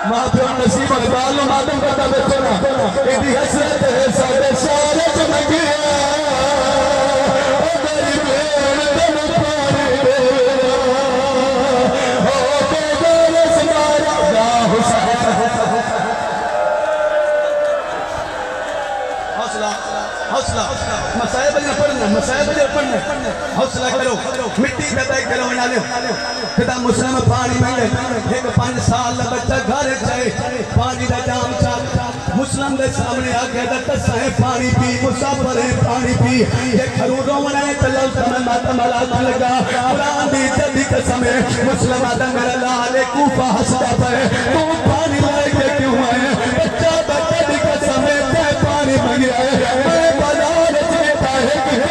मां प्यो नसीब बाल मातम करता बच्चों ना इदी हसरत है सारे सारे चमके ओ मेरी भेड़ तन पारे ओ बेगार समारा या हुसैन हौसला हौसला मसाइब ने पढ़ना हौसला करो मिट्टी पैदा करो नाले खुदा मुस्लिम पानी मंगे एक 5 साल दा बच्चा घर जाए पानी दा जाम चाल मुस्लिम दे सामने आके दस है पानी पी मुसाफिर है पानी पी ये खरू रोवना है तलल समय मातम अला लगा कुरान दी जदी कसम है मुस्लिम आदम मेरा लाल कूफा हंसता पे तू पानी लेके क्यों आए बच्चा बच्चे दी कसम है ते पानी मंगया है मैं बाजार देता है कि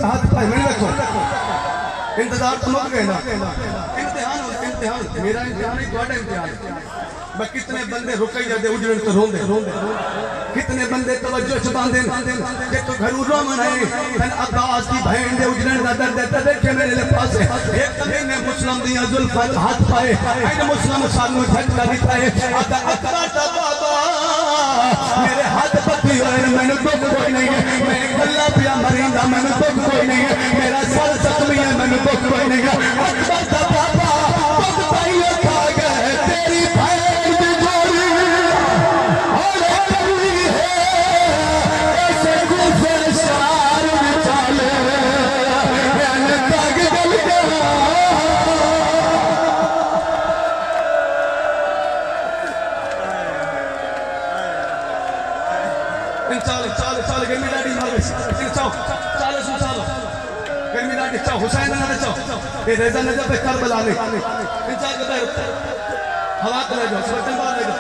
हाथ पाए मैंने रखो इंतजार तो मत कहना इम्तिहान मेरा इम्तिहान ही तुम्हारा इम्तिहान है कितने बंदे रुके जाते उजड़न तो रोंदे कितने बंदे तवज्जो छुपांदे जे तो घरू रो मनाए तन अब्बास की बहन दे उजड़न दा दर्द ते देखे मेरे पास एक ने मुस्लिम दिया जुल्फां हाथ पाए इन मुस्लिम सानू झटका दिता है अकबर दा बाबा मेरे हाथ पत्ती होए मैंने दुख कोई नहीं है मैं गल्ला पिया मरिंदा मैंने दुख कोई नहीं है मेरा सर जख्मी है मैंने दुख कोई नहीं है अकबर दा बाबा दुख पाई खा गए तेरी बहन दी जोड़ी और कभी है ऐसे गुफे शार विचाले मैंने तग गल चल गर्मी डाडी मार चाओ चलो गर्मी डाडी चाओ हुसैन ना चाओ ये रेजा नजर पे करबला ने इंसान के पैर हवा ले जाओ समझन बाहर ले जाओ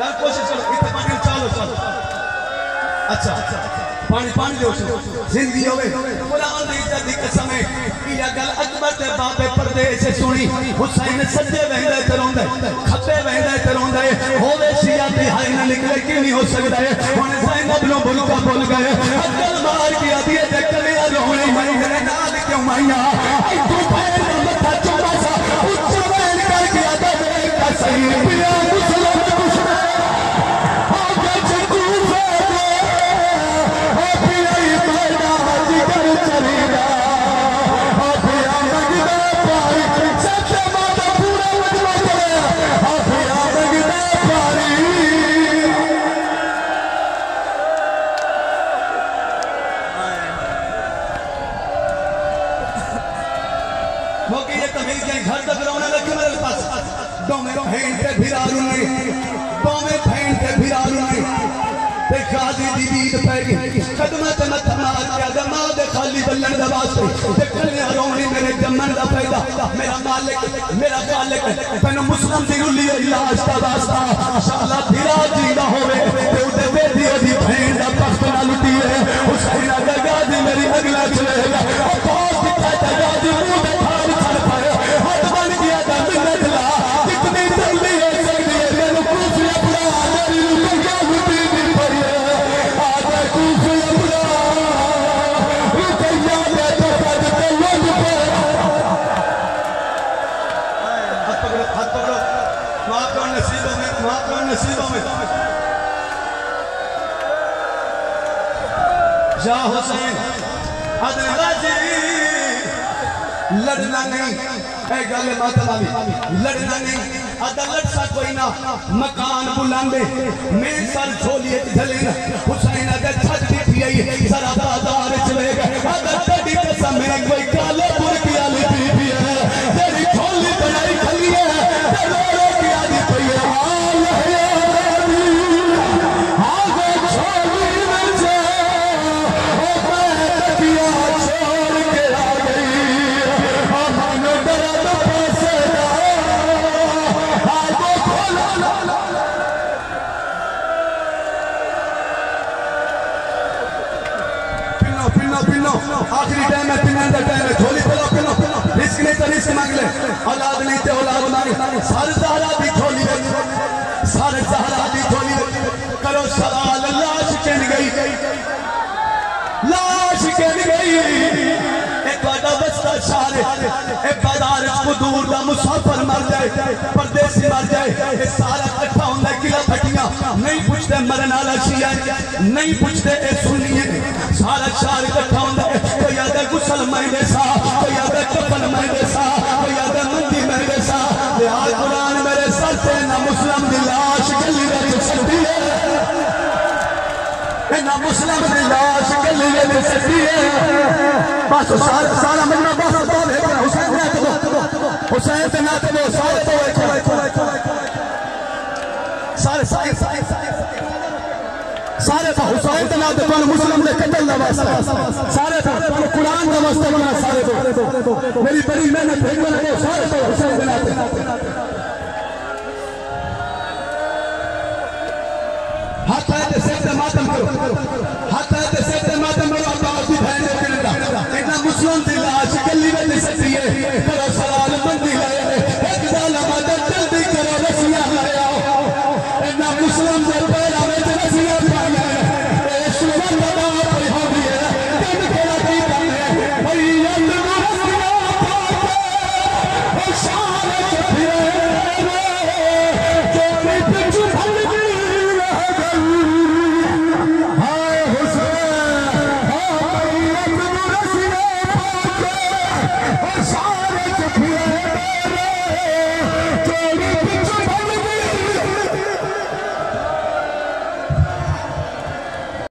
यार कोशिश करो इतने पानी चलो अच्छा पानी दो जिंदगी होवे कुरान दी इज्जत दी कसम है या गल अकबर ते बाबे परदेश से सुनी हुसैन सज्जे वहंदा ते रोंदा खब्बे वहंदा ते रोंदा होवे शिया दी हाय ना निकले कि नहीं हो सकदा है हुन ज़ैनब नो बुलका बोल गए अकल मार के आदी ते कलिया रोने मई मेरे नाल क्यों माइया आई तू पैर मथा चुमा सा उच्च बैन कर के आदा का सही पिया मुसलमान खाली बल्लन दा वास्ते देखने रोनी मेरे जमन दा फायदा मेरा मालिक मेरा खालिक तैनू मुस्लिम दी रुली इलाज दा वास्ता इंशाअल्लाह दिला जींदा होवे ते उते बेदी ओदी बहन दा पख्त ना लुटी है हुसैन दा गाजी मेरी अगला चलेगा बहुत दिखा दा गाजी मुंह पे खाल छड़ पाए हाथ बन गया दा मिन्नत ला कितनी जल्दी हो सकती है मैनू कुफिया बुरा मेरी रुपया लुटी दी पड़ी है आजा कुफिया बुरा नसीबों में या हुसैन लड़ना नहीं गल मतलब लड़ना नहीं अदालत सा कोई ना मकान बुलांदे मेरे सर झोलिए झले हुसैन अगर छत दी आई जरा बाजार चले गए अगर कभी कसम मेरा कोई काले पुर की आली बीबी है तेरी झोली बनाई खली है तेरे की आली कोई हाल है आगे झोली में जा ओ मैं तकिया छोड़ के आ गई मन दर्द से आगे खोलो पिनो आखिरी टाइम है पिनो का टाइम है झोली पिलो रिस्क नहीं तो रिस्क मांग ले औलाद नहीं तो औलाद मांग सर ज़हरा दी झोली सर ज़हरा दी झोली करो सवाल लाश किन गई एक वादा बस्ता शारे एक बाजार दूर दा मुसाफिर मर जाए परदेसी मर जाए ये सारा इकट्ठा होंदा किला फटियां नहीं पूछते मरन वाला शिया नहीं पूछते ए सुन्नी सारा शहर इकट्ठा होंदा कोई आदा गुसल मैं सा कोई आदा कफन मैं सा कोई आदा मंदी मैं सा या कुरान मेरे सर से ना मुस्लिम दी लाश गली रख सकती है ना मुस्लिम दी लाश गली रख सकती है बस सारा मन्ना बस हुसैन हुसैन के नाते वो सारे हुसैन के नाते तो मुस्लिम ने कतल ना वास्ता सारे तो कुरान का वास्ता बना सारे तो मेरी बड़ी मेहनत है वो सारे तो हुसैन के नाते हाथ है से मातम करो हाथ है से मातम करो अल्लाह की बहन के इतना मुस्लिम दिल आज गली में सकती है करो सलाल मंदी है एक साल मदद जल्दी करो रसिया लाया इतना मुस्लिम दे पैरा में रसिया पाया ए सुमन बना पर हो गया कब केला की है भाई याद रसिया पाके शान चफिए जो पिछ भल गई हाय हुसैन हाय याद रसिया पाके शान चफिए जो पिछ